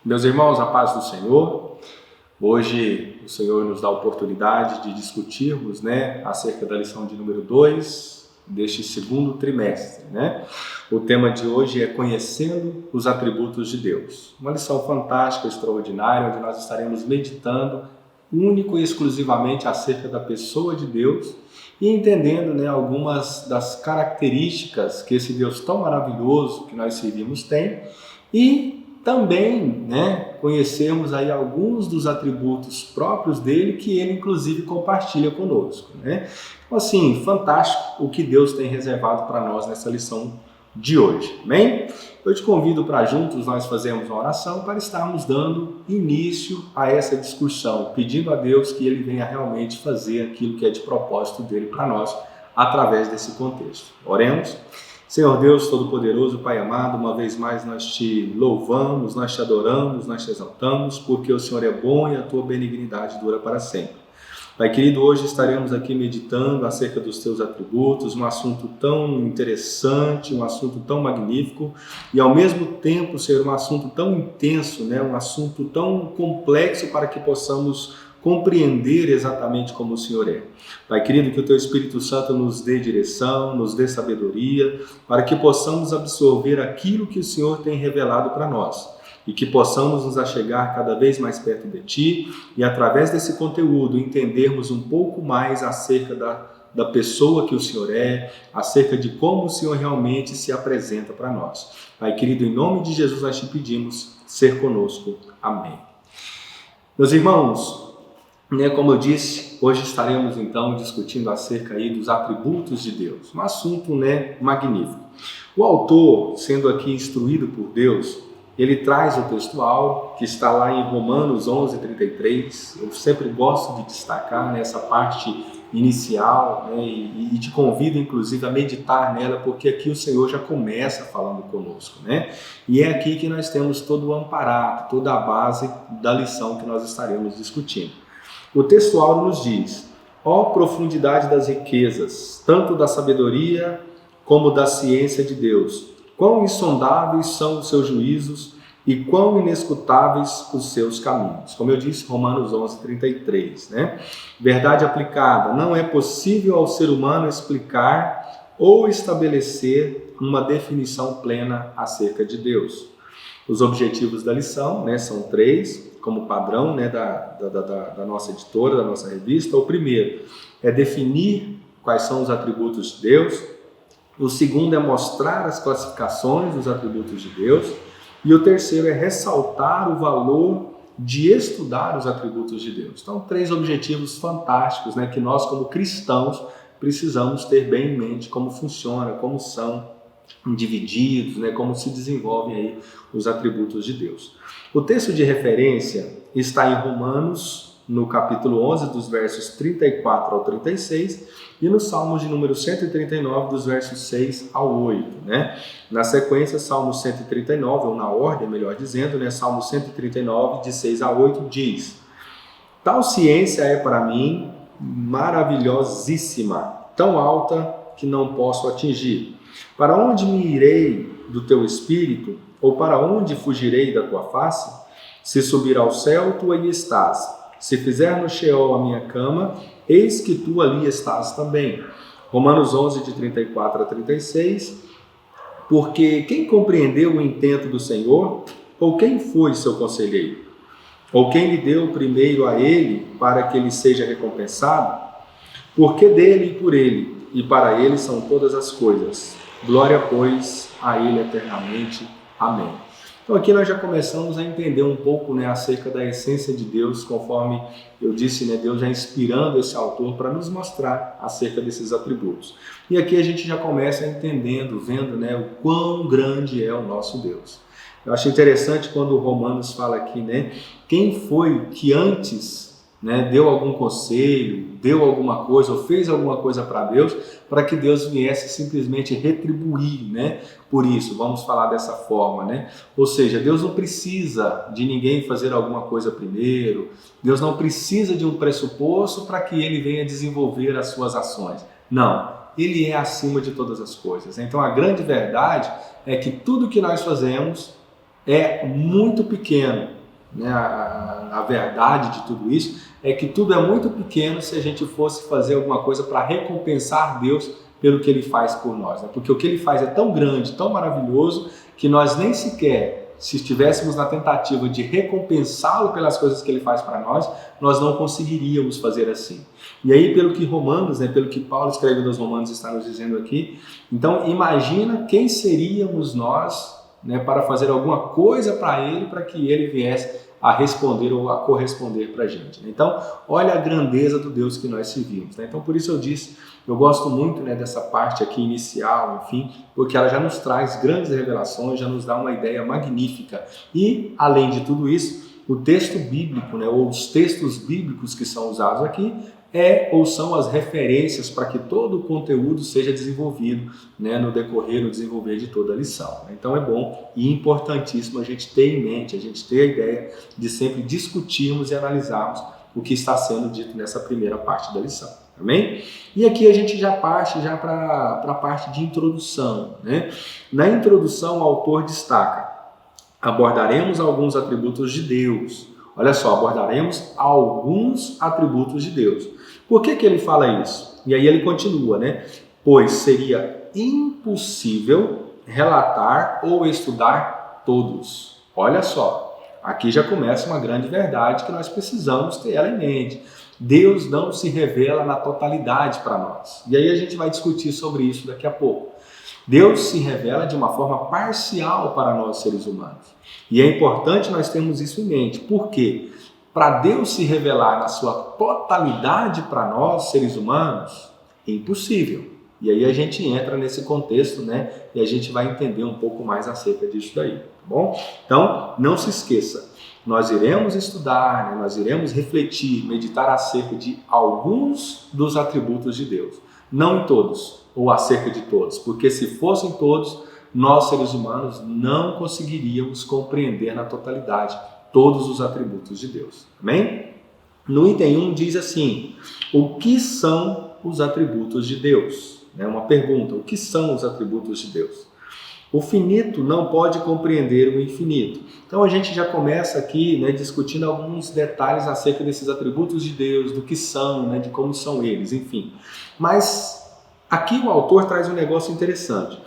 Meus irmãos, a paz do Senhor. Hoje o Senhor nos dá a oportunidade de discutirmos, acerca da lição de número 2 deste segundo trimestre, O tema de hoje é Conhecendo os Atributos de Deus. Uma lição fantástica, extraordinária, onde nós estaremos meditando único e exclusivamente acerca da pessoa de Deus e entendendo, algumas das características que esse Deus tão maravilhoso que nós servimos tem e também, conhecermos aí alguns dos atributos próprios dele que ele inclusive compartilha conosco, Então, assim, fantástico o que Deus tem reservado para nós nessa lição de hoje, amém? Eu te convido para juntos nós fazermos uma oração para estarmos dando início a essa discussão, pedindo a Deus que ele venha realmente fazer aquilo que é de propósito dele para nós através desse contexto. Oremos. Senhor Deus Todo-Poderoso, Pai amado, uma vez mais nós te louvamos, nós te adoramos, nós te exaltamos, porque o Senhor é bom e a tua benignidade dura para sempre. Pai querido, hoje estaremos aqui meditando acerca dos teus atributos, um assunto tão interessante, um assunto tão magnífico e ao mesmo tempo, Senhor, um assunto tão intenso, um assunto tão complexo para que possamos compreender exatamente como o Senhor é. Pai querido, que o Teu Espírito Santo nos dê direção, nos dê sabedoria, para que possamos absorver aquilo que o Senhor tem revelado para nós e que possamos nos achegar cada vez mais perto de Ti e através desse conteúdo entendermos um pouco mais acerca da pessoa que o Senhor é, acerca de como o Senhor realmente se apresenta para nós. Pai querido, em nome de Jesus nós te pedimos, ser conosco. Amém. Meus irmãos, como eu disse, hoje estaremos então discutindo acerca aí dos atributos de Deus, um assunto magnífico. O autor, sendo aqui instruído por Deus, ele traz o textual que está lá em Romanos 11:33. Eu sempre gosto de destacar essa parte inicial e te convido inclusive a meditar nela, porque aqui o Senhor já começa falando conosco, E é aqui que nós temos todo o amparato, toda a base da lição que nós estaremos discutindo. O textual nos diz: ó profundidade das riquezas, tanto da sabedoria como da ciência de Deus, quão insondáveis são os seus juízos e quão inescrutáveis os seus caminhos. Como eu disse, Romanos 11:33, Verdade aplicada: não é possível ao ser humano explicar ou estabelecer uma definição plena acerca de Deus. Os objetivos da lição, são 3, como padrão da nossa editora, da nossa revista. O primeiro é definir quais são os atributos de Deus. O segundo é mostrar as classificações dos atributos de Deus. E o terceiro é ressaltar o valor de estudar os atributos de Deus. Então, 3 objetivos fantásticos que nós, como cristãos, precisamos ter bem em mente como funciona, como são divididos, como se desenvolvem aí os atributos de Deus. O texto de referência está em Romanos, no capítulo 11, dos versos 34 ao 36, e no Salmos de número 139, dos versos 6 ao 8, Na sequência, Salmo 139, ou na ordem, melhor dizendo, Salmo 139, de 6 a 8, diz: tal ciência é para mim maravilhosíssima, tão alta que não posso atingir. Para onde me irei do teu espírito? Ou para onde fugirei da tua face? Se subir ao céu, tu aí estás. Se fizer no Sheol a minha cama, eis que tu ali estás também. Romanos 11, de 34 a 36. Porque quem compreendeu o intento do Senhor? Ou quem foi seu conselheiro? Ou quem lhe deu primeiro a ele, para que ele seja recompensado? Porque dele e por ele, e para ele são todas as coisas. Glória, pois, a ele eternamente. Amém. Então aqui nós já começamos a entender um pouco acerca da essência de Deus, conforme eu disse, Deus já inspirando esse autor para nos mostrar acerca desses atributos. E aqui a gente já começa entendendo, vendo o quão grande é o nosso Deus. Eu acho interessante quando o Romanos fala aqui, quem foi que antes deu algum conselho, deu alguma coisa ou fez alguma coisa para Deus, para que Deus viesse simplesmente retribuir, por isso, vamos falar dessa forma, Ou seja, Deus não precisa de ninguém fazer alguma coisa primeiro, Deus não precisa de um pressuposto para que ele venha desenvolver as suas ações. Não, ele é acima de todas as coisas. Então a grande verdade é que tudo que nós fazemos é muito pequeno né, a verdade de tudo isso é que tudo é muito pequeno se a gente fosse fazer alguma coisa para recompensar Deus pelo que Ele faz por nós, né? Porque o que Ele faz é tão grande, tão maravilhoso, que nós nem sequer, se estivéssemos na tentativa de recompensá-lo pelas coisas que Ele faz para nós não conseguiríamos fazer assim. E aí, pelo que Romanos, né, pelo que Paulo escreve nos Romanos está nos dizendo aqui, então imagina quem seríamos nós, né, para fazer alguma coisa para Ele, para que Ele viesse a responder ou a corresponder para a gente. Então, olha a grandeza do Deus que nós servimos, né? Então, por isso eu disse, eu gosto muito, né, dessa parte aqui inicial, enfim, porque ela já nos traz grandes revelações, já nos dá uma ideia magnífica. E, além de tudo isso, o texto bíblico, né, ou os textos bíblicos que são usados aqui, ou são as referências para que todo o conteúdo seja desenvolvido, né, no decorrer, no desenvolver de toda a lição. Então é bom e importantíssimo a gente ter em mente, a gente ter a ideia de sempre discutirmos e analisarmos o que está sendo dito nessa primeira parte da lição. Amém? E aqui a gente já parte para a parte de introdução, né? Na introdução o autor destaca: abordaremos alguns atributos de Deus. Olha só, abordaremos alguns atributos de Deus. Por que ele fala isso? E aí ele continua, né? Pois seria impossível relatar ou estudar todos. Olha só, aqui já começa uma grande verdade que nós precisamos ter ela em mente. Deus não se revela na totalidade para nós. E aí a gente vai discutir sobre isso daqui a pouco. Deus se revela de uma forma parcial para nós seres humanos. E é importante nós termos isso em mente. Por quê? Para Deus se revelar na sua totalidade para nós seres humanos, é impossível. E aí a gente entra nesse contexto, né? E a gente vai entender um pouco mais acerca disso daí, tá bom? Então, não se esqueça. Nós iremos estudar, né? Nós iremos refletir, meditar acerca de alguns dos atributos de Deus. Não em todos, ou acerca de todos, porque se fossem todos, nós seres humanos não conseguiríamos compreender na totalidade todos os atributos de Deus. Amém? No item 1 diz assim: o que são os atributos de Deus? É uma pergunta: o que são os atributos de Deus? O finito não pode compreender o infinito. Então a gente já começa aqui, né, discutindo alguns detalhes acerca desses atributos de Deus, do que são, né, de como são eles, enfim. Mas aqui o autor traz um negócio interessante.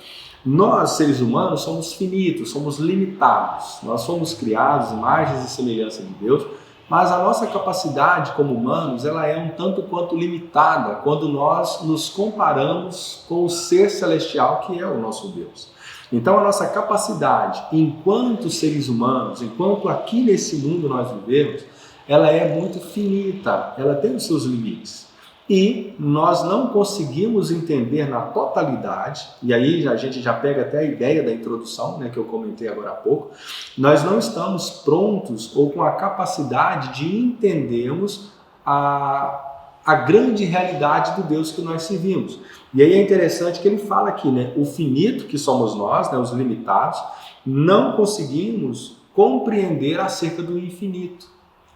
Nós, seres humanos, somos finitos, somos limitados. Nós somos criados, imagens e semelhança de Deus, mas a nossa capacidade como humanos, ela é um tanto quanto limitada quando nós nos comparamos com o ser celestial que é o nosso Deus. Então a nossa capacidade, enquanto seres humanos, enquanto aqui nesse mundo nós vivemos, ela é muito finita, ela tem os seus limites. E nós não conseguimos entender na totalidade, e aí a gente já pega até a ideia da introdução, né, que eu comentei agora há pouco, nós não estamos prontos ou com a capacidade de entendermos a grande realidade do Deus que nós servimos. E aí é interessante que ele fala aqui, né, o finito que somos nós, né, os limitados, não conseguimos compreender acerca do infinito.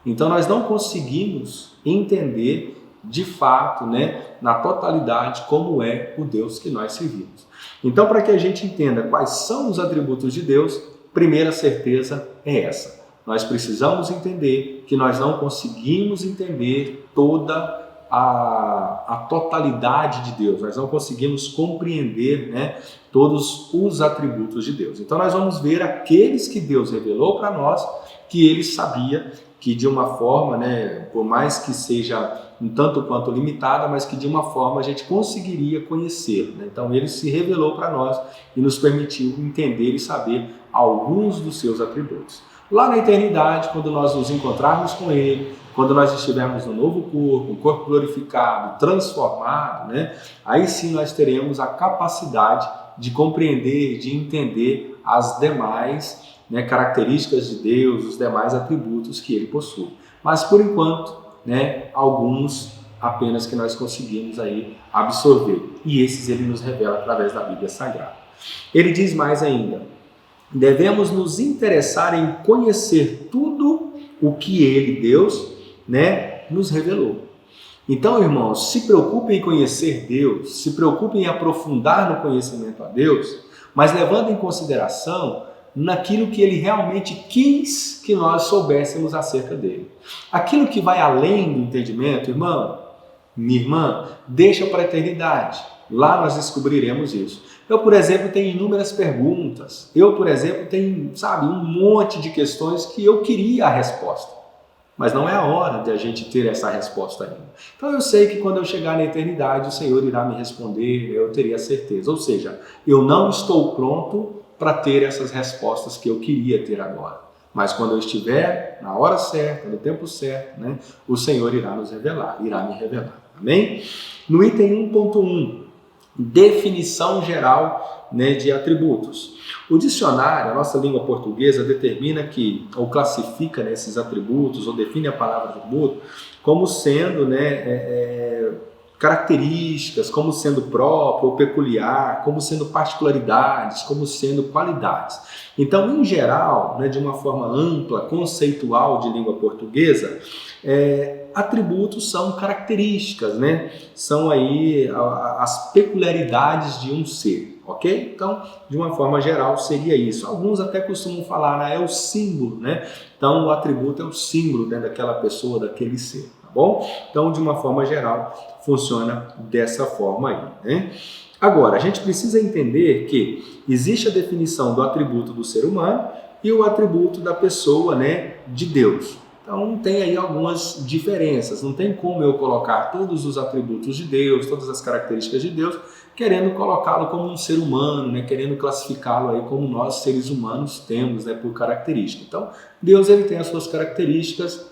Então nós não conseguimos entender de fato, né, na totalidade, como é o Deus que nós servimos. Então, para que a gente entenda quais são os atributos de Deus, primeira certeza é essa. Nós precisamos entender que nós não conseguimos entender toda a totalidade de Deus, nós não conseguimos compreender, né, todos os atributos de Deus. Então nós vamos ver aqueles que Deus revelou para nós, que Ele sabia que de uma forma, né, por mais que seja um tanto quanto limitada, mas que de uma forma a gente conseguiria conhecer, né? Então Ele se revelou para nós e nos permitiu entender e saber alguns dos seus atributos. Lá na eternidade, quando nós nos encontrarmos com Ele, quando nós estivermos no novo corpo, um corpo glorificado, transformado, né? Aí sim nós teremos a capacidade de compreender, de entender as demais, né, características de Deus, os demais atributos que Ele possui. Mas por enquanto, né, alguns apenas que nós conseguimos aí absorver. E esses Ele nos revela através da Bíblia Sagrada. Ele diz mais ainda: devemos nos interessar em conhecer tudo o que Ele, Deus, né, nos revelou. Então, irmãos, se preocupem em conhecer Deus, se preocupem em aprofundar no conhecimento a Deus, mas levando em consideração naquilo que Ele realmente quis que nós soubéssemos acerca dele. Aquilo que vai além do entendimento, irmão, minha irmã, deixa para a eternidade. Lá nós descobriremos isso. Eu, por exemplo, tenho inúmeras perguntas. Eu, por exemplo, tenho, um monte de questões que eu queria a resposta. Mas não é a hora de a gente ter essa resposta ainda. Então eu sei que quando eu chegar na eternidade, o Senhor irá me responder, eu teria certeza. Ou seja, eu não estou pronto para ter essas respostas que eu queria ter agora. Mas quando eu estiver na hora certa, no tempo certo, né, o Senhor irá nos revelar, irá me revelar. Amém? No item 1.1, definição geral, né, de atributos. O dicionário, a nossa língua portuguesa, determina que, ou classifica, né, esses atributos, ou define a palavra atributo como sendo, né, características, como sendo próprio ou peculiar, como sendo particularidades, como sendo qualidades. Então, em geral, né, de uma forma ampla, conceitual de língua portuguesa, atributos são características, né? São aí as peculiaridades de um ser, ok? Então, de uma forma geral, seria isso. Alguns até costumam falar, né, é o símbolo, né? Então, o atributo é o símbolo, né, daquela pessoa, daquele ser, tá bom? Então, de uma forma geral, funciona dessa forma aí, né? Agora, a gente precisa entender que existe a definição do atributo do ser humano e o atributo da pessoa, né, de Deus. Então tem aí algumas diferenças, não tem como eu colocar todos os atributos de Deus, todas as características de Deus, querendo colocá-lo como um ser humano, né? Querendo classificá-lo aí como nós seres humanos temos, né, por característica. Então Deus, ele tem as suas características,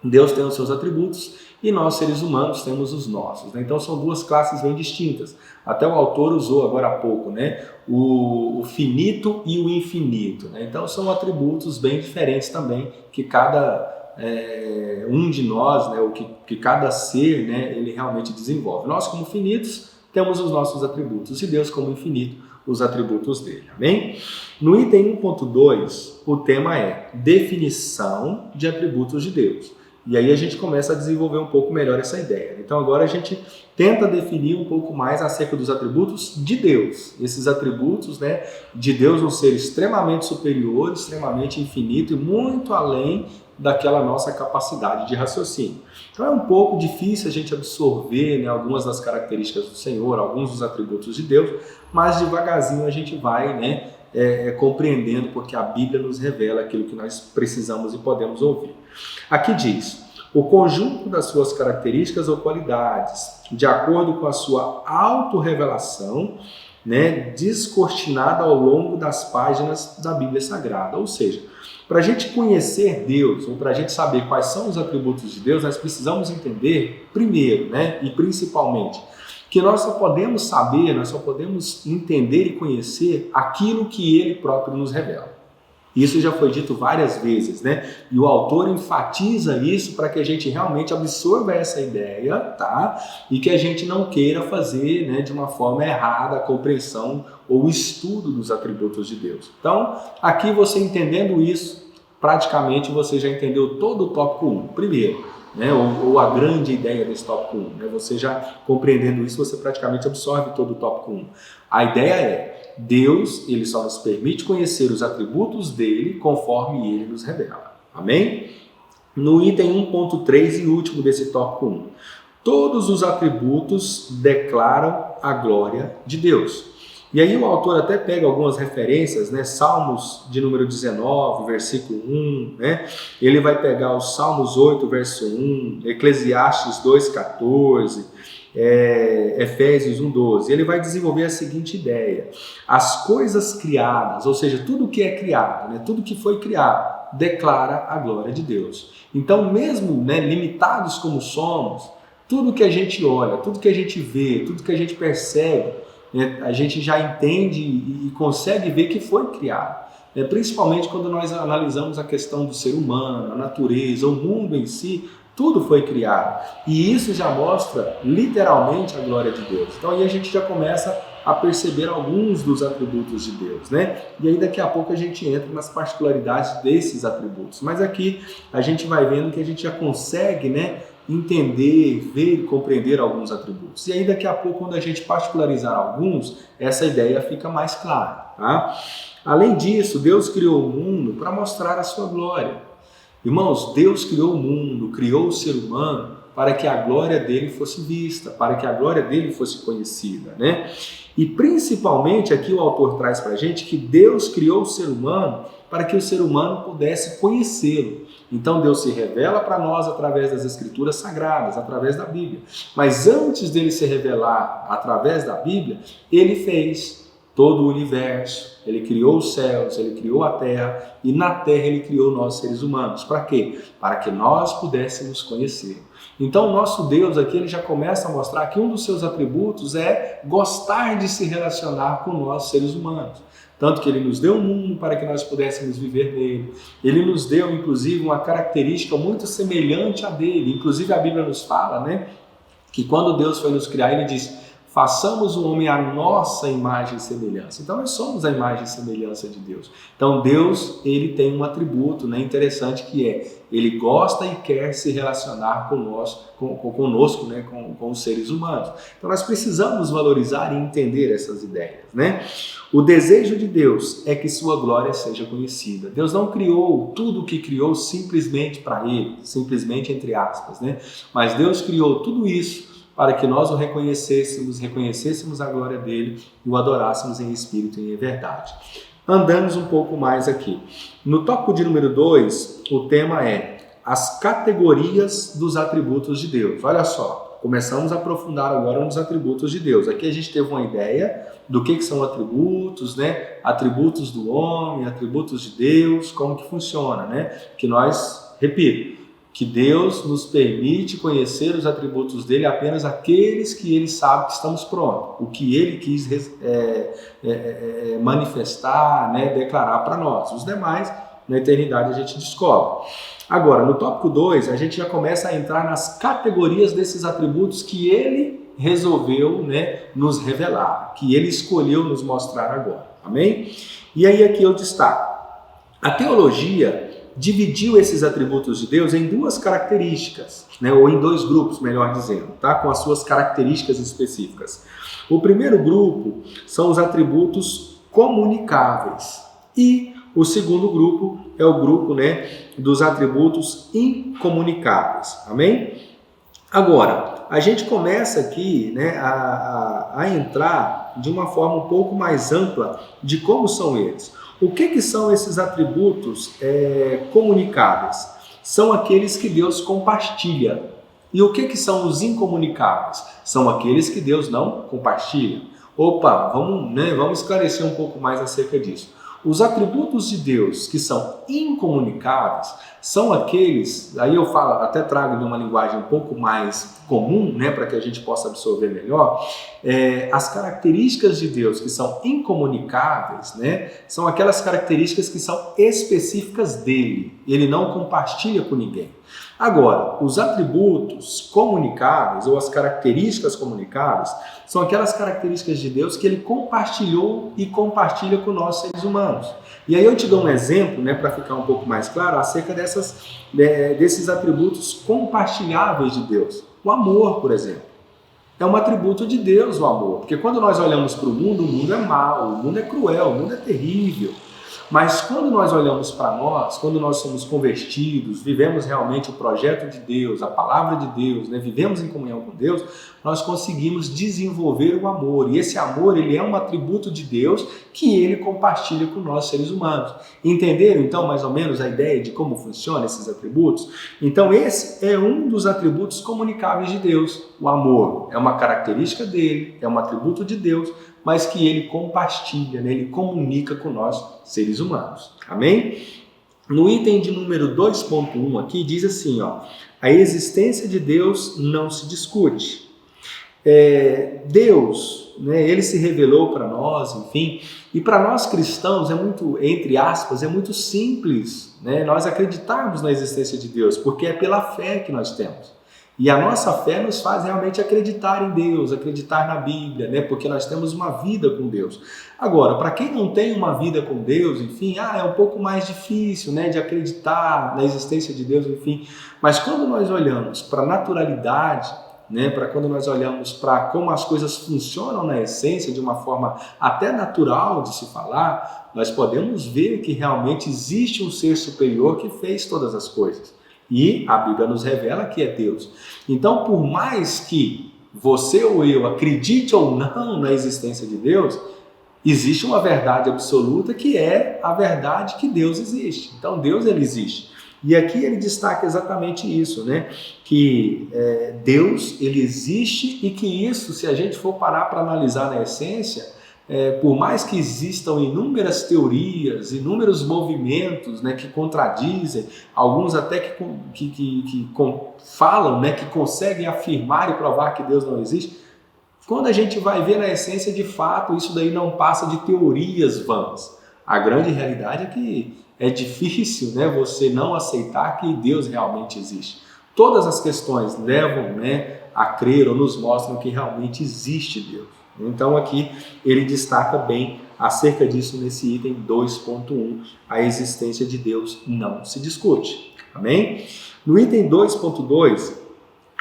Deus tem os seus atributos e nós seres humanos temos os nossos, né? Então são duas classes bem distintas. Até o autor usou agora há pouco, né, o finito e o infinito, né? Então são atributos bem diferentes também que cada um de nós, né, o que cada ser, né, ele realmente desenvolve. Nós, como finitos, temos os nossos atributos e Deus, como infinito, os atributos dele. Amém? No item 1.2, o tema é definição de atributos de Deus. E aí a gente começa a desenvolver um pouco melhor essa ideia. Então agora a gente tenta definir um pouco mais acerca dos atributos de Deus. Esses atributos, né, de Deus, um ser extremamente superior, extremamente infinito e muito além daquela nossa capacidade de raciocínio. Então é um pouco difícil a gente absorver, né, algumas das características do Senhor, alguns dos atributos de Deus, mas devagarzinho a gente vai, né, compreendendo, porque a Bíblia nos revela aquilo que nós precisamos e podemos ouvir. Aqui diz: o conjunto das suas características ou qualidades, de acordo com a sua autorrevelação, né, descortinada ao longo das páginas da Bíblia Sagrada. Ou seja, para a gente conhecer Deus, ou para a gente saber quais são os atributos de Deus, nós precisamos entender, primeiro, né, e principalmente, que nós só podemos saber, nós só podemos entender e conhecer aquilo que Ele próprio nos revela. Isso já foi dito várias vezes, né? E o autor enfatiza isso para que a gente realmente absorva essa ideia, tá? E que a gente não queira fazer, né, de uma forma errada a compreensão ou o estudo dos atributos de Deus. Então, aqui você entendendo isso, praticamente você já entendeu todo o tópico 1. Primeiro, né, ou a grande ideia desse tópico 1. Né? Você já compreendendo isso, você praticamente absorve todo o tópico 1. A ideia é: Deus, ele só nos permite conhecer os atributos dele conforme ele nos revela. Amém? No item 1.3 e último desse tópico 1. Todos os atributos declaram a glória de Deus. E aí o autor até pega algumas referências, né? Salmos de número 19, versículo 1, né? Ele vai pegar os Salmos 8, verso 1, Eclesiastes 2, 14, Efésios 1, 12. Ele vai desenvolver a seguinte ideia: as coisas criadas, ou seja, tudo que é criado, né? Tudo que foi criado, declara a glória de Deus. Então, mesmo, né, limitados como somos, tudo que a gente olha, tudo que a gente vê, tudo que a gente percebe, a gente já entende e consegue ver que foi criado. Principalmente quando nós analisamos a questão do ser humano, a natureza, o mundo em si, tudo foi criado. E isso já mostra literalmente a glória de Deus. Então aí a gente já começa a perceber alguns dos atributos de Deus, né? E aí daqui a pouco a gente entra nas particularidades desses atributos. Mas aqui a gente vai vendo que a gente já consegue, né, entender, ver e compreender alguns atributos. E aí daqui a pouco, quando a gente particularizar alguns, essa ideia fica mais clara. Tá? Além disso, Deus criou o mundo para mostrar a sua glória. Irmãos, Deus criou o mundo, criou o ser humano para que a glória dele fosse vista, para que a glória dele fosse conhecida, né? E principalmente aqui o autor traz para a gente que Deus criou o ser humano para que o ser humano pudesse conhecê-lo. Então Deus se revela para nós através das Escrituras Sagradas, através da Bíblia. Mas antes dele se revelar através da Bíblia, ele fez todo o universo, ele criou os céus, ele criou a terra e na terra ele criou nós seres humanos. Para quê? Para que nós pudéssemos conhecer. Então o nosso Deus aqui ele já começa a mostrar que um dos seus atributos é gostar de se relacionar com nós seres humanos. Tanto que ele nos deu um mundo para que nós pudéssemos viver nele. Ele nos deu, inclusive, uma característica muito semelhante à dele. Inclusive a Bíblia nos fala, né, que quando Deus foi nos criar, ele disse: façamos o homem à nossa imagem e semelhança. Então nós somos a imagem e semelhança de Deus. Então Deus, ele tem um atributo, né, interessante, que é, ele gosta e quer se relacionar conosco, né, com os seres humanos. Então nós precisamos valorizar e entender essas ideias, né? O desejo de Deus é que sua glória seja conhecida. Deus não criou tudo o que criou simplesmente para ele, simplesmente entre aspas, né? Mas Deus criou tudo isso para que nós o reconhecêssemos a glória dele e o adorássemos em espírito e em verdade. Andamos um pouco mais aqui. No tópico de número 2, o tema é as categorias dos atributos de Deus. Olha só, começamos a aprofundar agora nos atributos de Deus. Aqui a gente teve uma ideia do que são atributos, né? Atributos do homem, atributos de Deus, como que funciona, né? Que nós, repito, que Deus nos permite conhecer os atributos dele apenas aqueles que ele sabe que estamos prontos, o que ele quis manifestar, né, declarar para nós. Os demais, na eternidade, a gente descobre. Agora, no tópico 2, a gente já começa a entrar nas categorias desses atributos que ele resolveu, né, nos revelar, que ele escolheu nos mostrar agora. Amém? E aí aqui eu destaco. A teologia dividiu esses atributos de Deus em duas características, né, ou em dois grupos, melhor dizendo, tá, com as suas características específicas. O primeiro grupo são os atributos comunicáveis e o segundo grupo é o grupo, né, dos atributos incomunicáveis. Amém? Agora, a gente começa aqui, né, a entrar de uma forma um pouco mais ampla de como são eles. O que são esses atributos comunicáveis? São aqueles que Deus compartilha. E o que são os incomunicáveis? São aqueles que Deus não compartilha. Opa, vamos esclarecer um pouco mais acerca disso. Os atributos de Deus que são incomunicáveis são aqueles, aí eu falo, até trago de uma linguagem um pouco mais comum, né, para que a gente possa absorver melhor, as características de Deus que são incomunicáveis, né, são aquelas características que são específicas dele, ele não compartilha com ninguém. Agora, os atributos comunicáveis ou as características comunicáveis são aquelas características de Deus que ele compartilhou e compartilha com nós seres humanos. E aí eu te dou um exemplo, né, para ficar um pouco mais claro, acerca desses atributos compartilháveis de Deus. O amor, por exemplo. É um atributo de Deus o amor, porque quando nós olhamos para o mundo é mau, o mundo é cruel, o mundo é terrível. Mas quando nós olhamos para nós, quando nós somos convertidos, vivemos realmente o projeto de Deus, a palavra de Deus, né, vivemos em comunhão com Deus, nós conseguimos desenvolver o amor. E esse amor, ele é um atributo de Deus que ele compartilha com nós seres humanos. Entenderam, então, mais ou menos a ideia de como funcionam esses atributos? Então, esse é um dos atributos comunicáveis de Deus. O amor é uma característica dele, é um atributo de Deus, mas que ele compartilha, né? Ele comunica com nós, seres humanos. Amém? No item de número 2.1 aqui, diz assim, ó, a existência de Deus não se discute. Deus, né, ele se revelou para nós, enfim, e para nós cristãos é muito, entre aspas, é muito simples, né, nós acreditarmos na existência de Deus, porque é pela fé que nós temos. E a nossa fé nos faz realmente acreditar em Deus, acreditar na Bíblia, né? Porque nós temos uma vida com Deus. Agora, para quem não tem uma vida com Deus, enfim, é um pouco mais difícil, né, de acreditar na existência de Deus, enfim. Mas quando nós olhamos para a naturalidade, né, para quando nós olhamos para como as coisas funcionam na essência, de uma forma até natural de se falar, nós podemos ver que realmente existe um ser superior que fez todas as coisas. E a Bíblia nos revela que é Deus. Então, por mais que você ou eu acredite ou não na existência de Deus, existe uma verdade absoluta que é a verdade que Deus existe. Então, Deus, ele existe. E aqui ele destaca exatamente isso, né? Que Deus, ele existe e que isso, se a gente for parar para analisar na essência, por mais que existam inúmeras teorias, inúmeros movimentos, né, que contradizem, alguns até que falam, né, que conseguem afirmar e provar que Deus não existe, quando a gente vai ver na essência, de fato, isso daí não passa de teorias vãs. A grande realidade é que é difícil, né, você não aceitar que Deus realmente existe. Todas as questões levam, né, a crer ou nos mostram que realmente existe Deus. Então aqui ele destaca bem acerca disso nesse item 2.1, a existência de Deus não se discute. Amém? No item 2.2,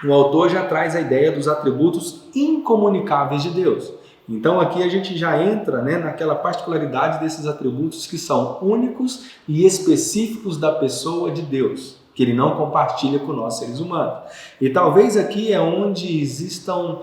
o autor já traz a ideia dos atributos incomunicáveis de Deus. Então aqui a gente já entra, né, naquela particularidade desses atributos que são únicos e específicos da pessoa de Deus, que ele não compartilha com nós seres humanos. E talvez aqui é onde existam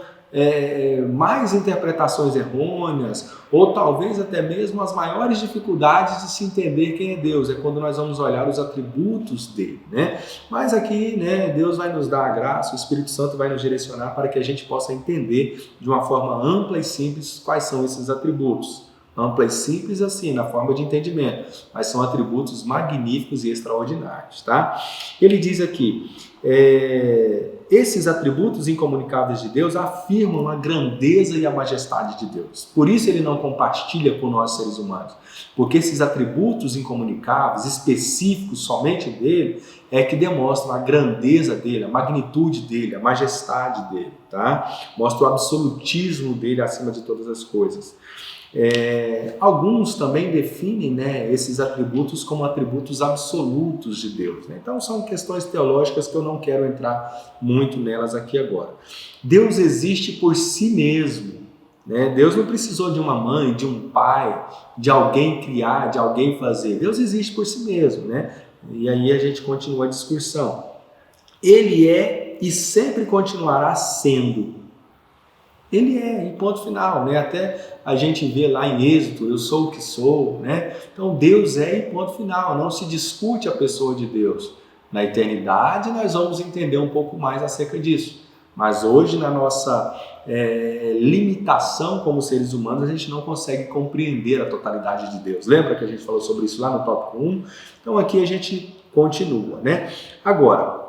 mais interpretações errôneas, ou talvez até mesmo as maiores dificuldades de se entender quem é Deus, é quando nós vamos olhar os atributos dele, né? Mas aqui, né, Deus vai nos dar a graça, o Espírito Santo vai nos direcionar para que a gente possa entender de uma forma ampla e simples quais são esses atributos. Ampla e simples assim, na forma de entendimento, mas são atributos magníficos e extraordinários, tá? Ele diz aqui, esses atributos incomunicáveis de Deus afirmam a grandeza e a majestade de Deus. Por isso ele não compartilha com nós seres humanos, porque esses atributos incomunicáveis, específicos somente dele, é que demonstram a grandeza dele, a magnitude dele, a majestade dele, tá? Mostra o absolutismo dele acima de todas as coisas. Alguns também definem, né, esses atributos como atributos absolutos de Deus, né? Então são questões teológicas que eu não quero entrar muito nelas aqui agora. Deus existe por si mesmo, né? Deus não precisou de uma mãe, de um pai, de alguém criar, de alguém fazer. Deus existe por si mesmo, né? E aí a gente continua a discussão. Ele é e sempre continuará sendo. Ele é, em ponto final, né? Até a gente vê lá em Êxodo, eu sou o que sou, né? Então Deus é, em ponto final, não se discute a pessoa de Deus. Na eternidade nós vamos entender um pouco mais acerca disso. Mas hoje, na nossa limitação como seres humanos, a gente não consegue compreender a totalidade de Deus. Lembra que a gente falou sobre isso lá no tópico 1? Então aqui a gente continua, né? Agora,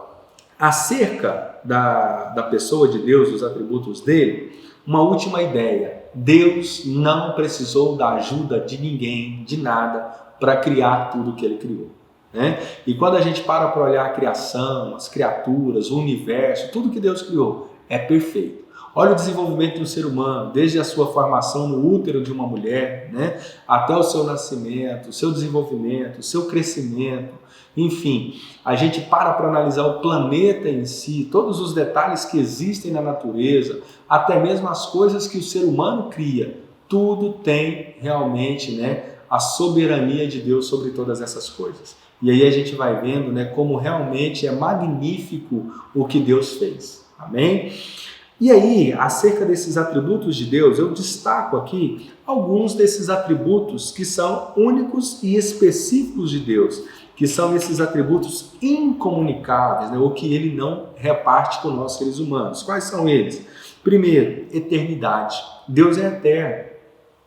acerca da pessoa de Deus, dos atributos dele, uma última ideia. Deus não precisou da ajuda de ninguém, de nada, para criar tudo que ele criou, né? E quando a gente para olhar a criação, as criaturas, o universo, tudo que Deus criou é perfeito. Olha o desenvolvimento do ser humano, desde a sua formação no útero de uma mulher, né, até o seu nascimento, o seu desenvolvimento, o seu crescimento, enfim, a gente para analisar o planeta em si, todos os detalhes que existem na natureza, até mesmo as coisas que o ser humano cria, tudo tem realmente, né, a soberania de Deus sobre todas essas coisas. E aí a gente vai vendo, né, como realmente é magnífico o que Deus fez. Amém? E aí, acerca desses atributos de Deus, eu destaco aqui alguns desses atributos que são únicos e específicos de Deus, que são esses atributos incomunicáveis, né, ou que ele não reparte com nós seres humanos. Quais são eles? Primeiro, eternidade. Deus é eterno.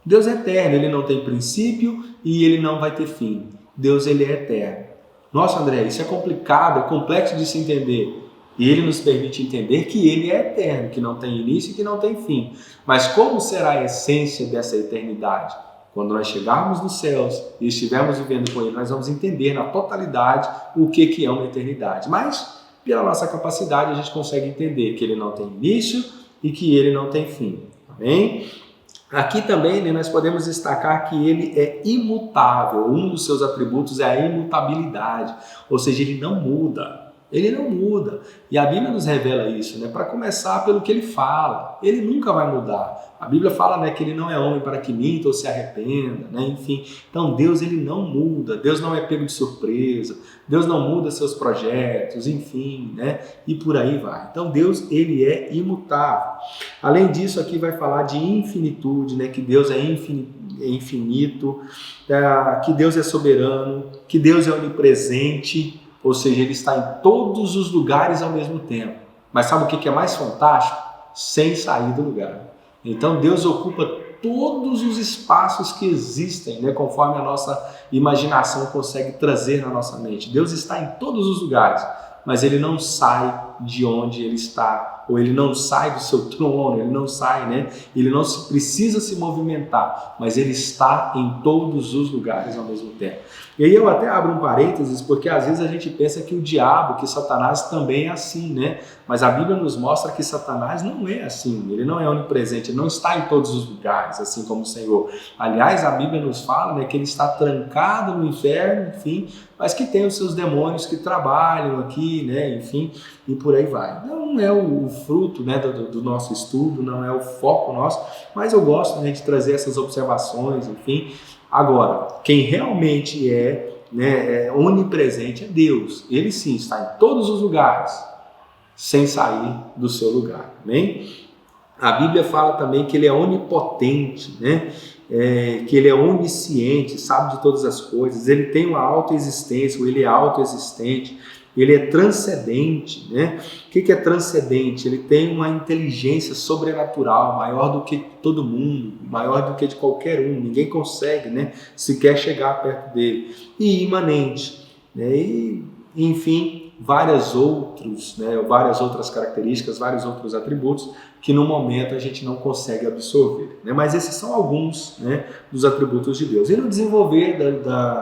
Deus é eterno, ele não tem princípio e ele não vai ter fim. Deus, ele é eterno. Nossa, André, isso é complicado, é complexo de se entender. E ele nos permite entender que ele é eterno, que não tem início e que não tem fim. Mas como será a essência dessa eternidade? Quando nós chegarmos nos céus e estivermos vivendo com ele, nós vamos entender na totalidade o que é uma eternidade. Mas, pela nossa capacidade a gente consegue entender que ele não tem início e que ele não tem fim. Amém? Aqui também, né, nós podemos destacar que ele é imutável. Um dos seus atributos é a imutabilidade, ou seja, ele não muda. Ele não muda. E a Bíblia nos revela isso, né? Para começar pelo que ele fala. Ele nunca vai mudar. A Bíblia fala, né, que ele não é homem para que minta ou se arrependa, né? Enfim. Então Deus, ele não muda. Deus não é pego de surpresa. Deus não muda seus projetos, enfim, né? E por aí vai. Então Deus, ele é imutável. Além disso, aqui vai falar de infinitude, né? Que Deus é infinito, que Deus é soberano, que Deus é onipresente. Ou seja, ele está em todos os lugares ao mesmo tempo. Mas sabe o que é mais fantástico? Sem sair do lugar. Então Deus ocupa todos os espaços que existem, né, conforme a nossa imaginação consegue trazer na nossa mente. Deus está em todos os lugares, mas ele não sai de onde ele está, ou ele não sai do seu trono, ele não sai, né? Ele não precisa se movimentar, mas ele está em todos os lugares ao mesmo tempo. E aí eu até abro um parênteses, porque às vezes a gente pensa que o diabo, que Satanás também é assim, né? Mas a Bíblia nos mostra que Satanás não é assim, ele não é onipresente, ele não está em todos os lugares, assim como o Senhor. Aliás, a Bíblia nos fala, né, que ele está trancado no inferno, enfim, mas que tem os seus demônios que trabalham aqui, né, enfim, e por aí vai. Não é o fruto, né, do nosso estudo, não é o foco nosso, mas eu gosto, né, de trazer essas observações, enfim. Agora, quem realmente é onipresente é Deus. Ele sim está em todos os lugares, sem sair do seu lugar. Amém? A Bíblia fala também que ele é onipotente, né? Que ele é onisciente, sabe de todas as coisas, ele tem uma autoexistência, ou ele é autoexistente, ele é transcendente, né? O que é transcendente? Ele tem uma inteligência sobrenatural, maior do que todo mundo, maior do que de qualquer um, ninguém consegue, né, sequer chegar perto dele. E imanente, né? E, enfim, várias outras características, vários outros atributos que no momento a gente não consegue absorver, né? Mas esses são alguns, né, dos atributos de Deus. E no desenvolver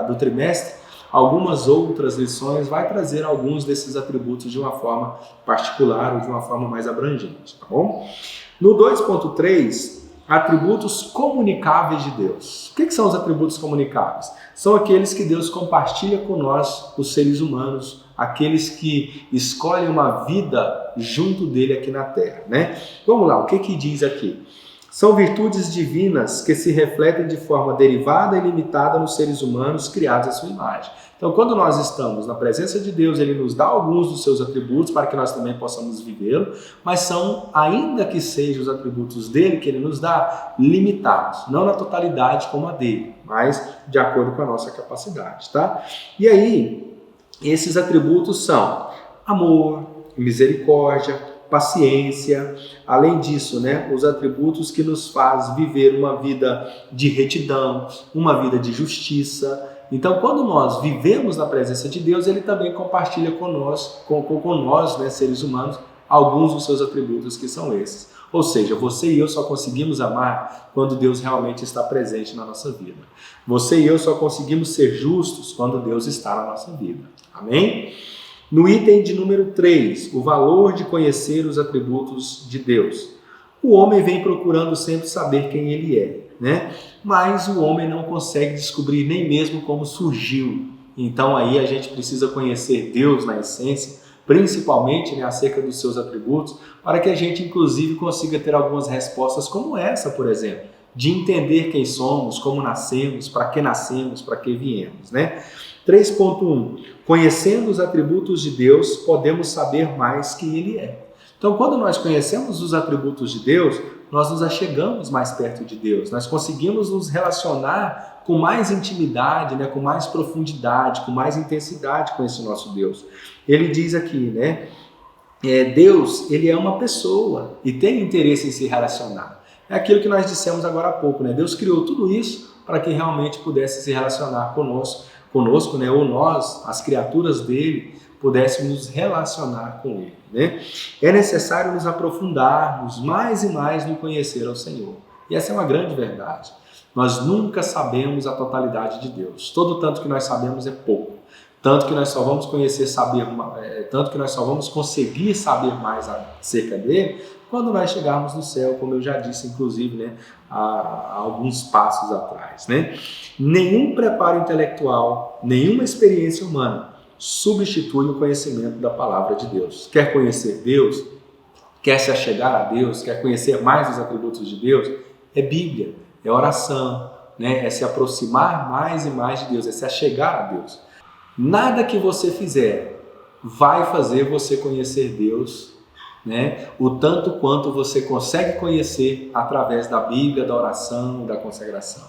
do trimestre, algumas outras lições vai trazer alguns desses atributos de uma forma particular ou de uma forma mais abrangente, tá bom? No 2.3, atributos comunicáveis de Deus. O que são os atributos comunicáveis? São aqueles que Deus compartilha com nós, os seres humanos, aqueles que escolhem uma vida junto dele aqui na Terra, né? Vamos lá, o que diz aqui? São virtudes divinas que se refletem de forma derivada e limitada nos seres humanos criados à sua imagem. Então, quando nós estamos na presença de Deus, ele nos dá alguns dos seus atributos para que nós também possamos vivê-lo, mas são, ainda que sejam os atributos dele que ele nos dá, limitados, não na totalidade como a dele, mas de acordo com a nossa capacidade, tá? E aí, esses atributos são amor, misericórdia, paciência, além disso, né, os atributos que nos faz viver uma vida de retidão, uma vida de justiça. Então, quando nós vivemos na presença de Deus, ele também compartilha com nós, né, seres humanos, alguns dos seus atributos que são esses. Ou seja, você e eu só conseguimos amar quando Deus realmente está presente na nossa vida. Você e eu só conseguimos ser justos quando Deus está na nossa vida. Amém? No item de número 3, o valor de conhecer os atributos de Deus. O homem vem procurando sempre saber quem ele é, né? Mas o homem não consegue descobrir nem mesmo como surgiu. Então aí a gente precisa conhecer Deus na essência, principalmente, né, acerca dos seus atributos, para que a gente inclusive consiga ter algumas respostas como essa, por exemplo, de entender quem somos, como nascemos, para que viemos, né? 3.1. Conhecendo os atributos de Deus, podemos saber mais quem Ele é. Então, quando nós conhecemos os atributos de Deus, nós nos achegamos mais perto de Deus. Nós conseguimos nos relacionar com mais intimidade, né, com mais profundidade, com mais intensidade com esse nosso Deus. Ele diz aqui, né? Deus, Ele é uma pessoa e tem interesse em se relacionar. É aquilo que nós dissemos agora há pouco, né? Deus criou tudo isso para que realmente pudesse se relacionar conosco, né, ou nós, as criaturas dele, pudéssemos nos relacionar com ele, né? É necessário nos aprofundarmos mais e mais no conhecer ao Senhor. E essa é uma grande verdade. Nós nunca sabemos a totalidade de Deus. Todo tanto que nós sabemos é pouco. Tanto que nós só vamos tanto que nós só vamos conseguir saber mais acerca dele quando nós chegarmos no céu, como eu já disse, inclusive, né, há alguns passos atrás, né? Nenhum preparo intelectual, nenhuma experiência humana substitui o conhecimento da palavra de Deus. Quer conhecer Deus? Quer se achegar a Deus? Quer conhecer mais os atributos de Deus? É Bíblia, é oração, né? É se aproximar mais e mais de Deus, é se achegar a Deus. Nada que você fizer vai fazer você conhecer Deus, né? O tanto quanto você consegue conhecer através da Bíblia, da oração, da consagração.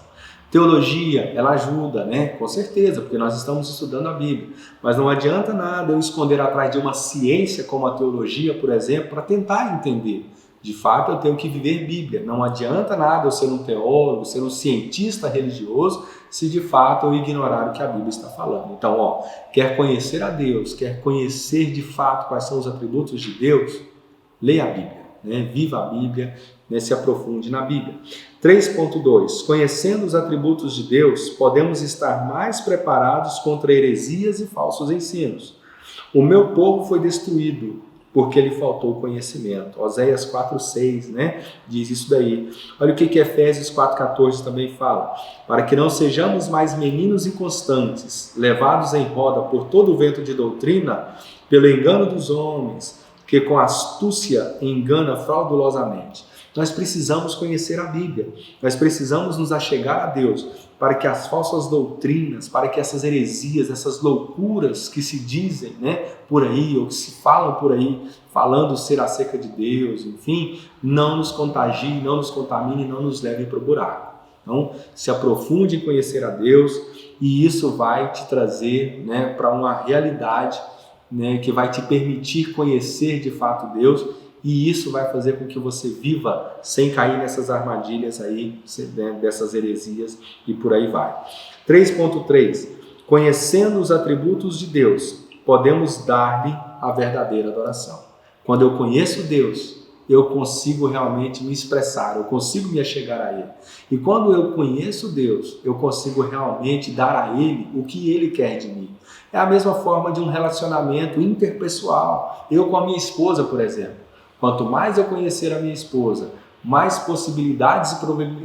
Teologia, ela ajuda, né? Com certeza, porque nós estamos estudando a Bíblia. Mas não adianta nada eu esconder atrás de uma ciência como a teologia, por exemplo, para tentar entender. De fato, eu tenho que viver Bíblia. Não adianta nada eu ser um teólogo, ser um cientista religioso, se de fato eu ignorar o que a Bíblia está falando. Então, quer conhecer a Deus, quer conhecer de fato quais são os atributos de Deus, leia a Bíblia, né? Viva a Bíblia, né? Se aprofunde na Bíblia. 3.2. Conhecendo os atributos de Deus, podemos estar mais preparados contra heresias e falsos ensinos. O meu povo foi destruído porque lhe faltou conhecimento. Oséias 4.6, né? Diz isso daí. Olha o que Efésios 4.14 também fala. Para que não sejamos mais meninos inconstantes, levados em roda por todo o vento de doutrina, pelo engano dos homens, que com astúcia engana fraudulosamente. Nós precisamos conhecer a Bíblia, nós precisamos nos achegar a Deus, para que as falsas doutrinas, para que essas heresias, essas loucuras que se dizem, né, por aí, ou que se falam por aí, falando ser acerca de Deus, enfim, não nos contagiem, não nos contaminem, não nos levem para o buraco. Então, se aprofunde em conhecer a Deus, e isso vai te trazer, né, para uma realidade, né, que vai te permitir conhecer de fato Deus, e isso vai fazer com que você viva sem cair nessas armadilhas aí, né, dessas heresias, e por aí vai. 3.3. Conhecendo os atributos de Deus, podemos dar-lhe a verdadeira adoração. Quando eu conheço Deus, eu consigo realmente me expressar, eu consigo me achegar a Ele. E quando eu conheço Deus, eu consigo realmente dar a Ele o que Ele quer de mim. É a mesma forma de um relacionamento interpessoal. Eu com a minha esposa, por exemplo. Quanto mais eu conhecer a minha esposa, mais possibilidades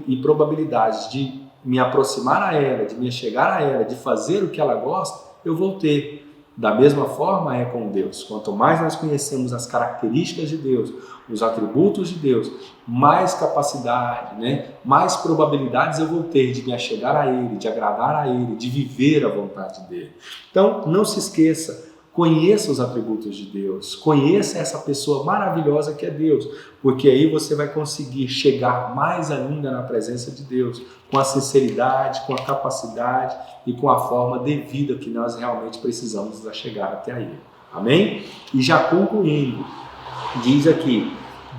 e probabilidades de me aproximar a ela, de me achegar a ela, de fazer o que ela gosta, eu vou ter. Da mesma forma é com Deus. Quanto mais nós conhecemos as características de Deus, os atributos de Deus, mais capacidade, né? Mais probabilidades eu vou ter de me achegar a Ele, de agradar a Ele, de viver a vontade dEle. Então, não se esqueça, conheça os atributos de Deus, conheça essa pessoa maravilhosa que é Deus, porque aí você vai conseguir chegar mais ainda na presença de Deus, com a sinceridade, com a capacidade e com a forma devida que nós realmente precisamos chegar até Ele. Amém? E já concluindo, diz aqui,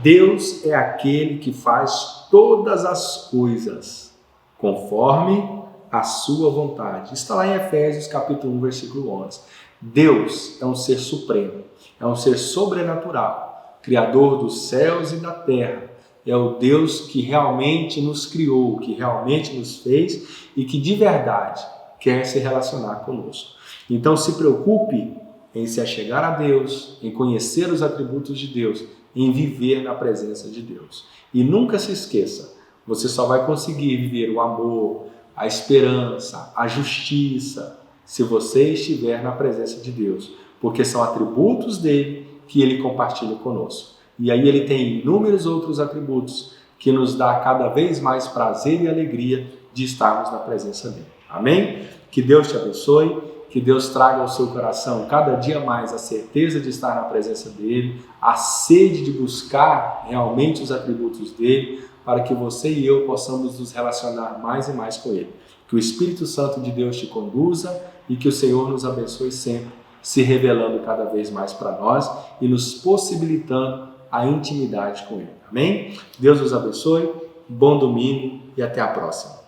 Deus é aquele que faz todas as coisas conforme a sua vontade. Está lá em Efésios capítulo 1, versículo 11. Deus é um ser supremo, é um ser sobrenatural, criador dos céus e da terra. É o Deus que realmente nos criou, que realmente nos fez e que de verdade quer se relacionar conosco. Então se preocupe em se achegar a Deus, em conhecer os atributos de Deus, em viver na presença de Deus. E nunca se esqueça, você só vai conseguir viver o amor, a esperança, a justiça, se você estiver na presença de Deus, porque são atributos dele que ele compartilha conosco. E aí ele tem inúmeros outros atributos que nos dá cada vez mais prazer e alegria de estarmos na presença dele. Amém? Que Deus te abençoe, que Deus traga ao seu coração cada dia mais a certeza de estar na presença dele, a sede de buscar realmente os atributos dele, para que você e eu possamos nos relacionar mais e mais com ele. Que o Espírito Santo de Deus te conduza e que o Senhor nos abençoe sempre, se revelando cada vez mais para nós e nos possibilitando a intimidade com Ele. Amém? Deus nos abençoe, bom domingo e até a próxima.